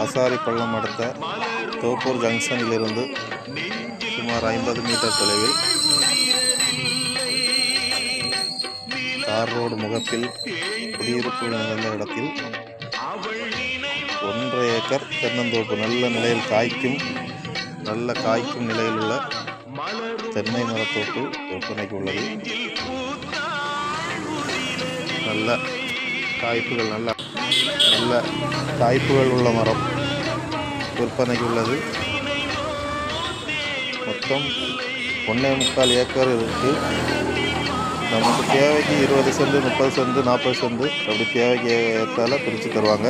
ஆசாரிப்பள்ளம் அடுத்த தோப்பூர் ஜங்ஷனிலிருந்து சுமார் 50 மீட்டர் தொலைவில் தார் ரோடு முகப்பில் குடியிருப்புகள் நிறைந்த இடத்தில் 1.5 ஏக்கர் தென்னந்தோப்பு நல்ல காய்க்கும் நிலையில் உள்ள தென்னை மரத்தோப்பு விற்பனைக்கு உள்ளது. நல்ல காய்ப்புகள் உள்ள மரம் விற்பனைக்கு உள்ளது. மொத்தம் 1.25 ஏக்கர் இருக்குது. நமக்கு தேவைக்கு 20 சென்ட் 30 சென்ட் 40 சென்ட் அப்படி தேவைக்கு ஏற்றால பிரித்து தருவாங்க.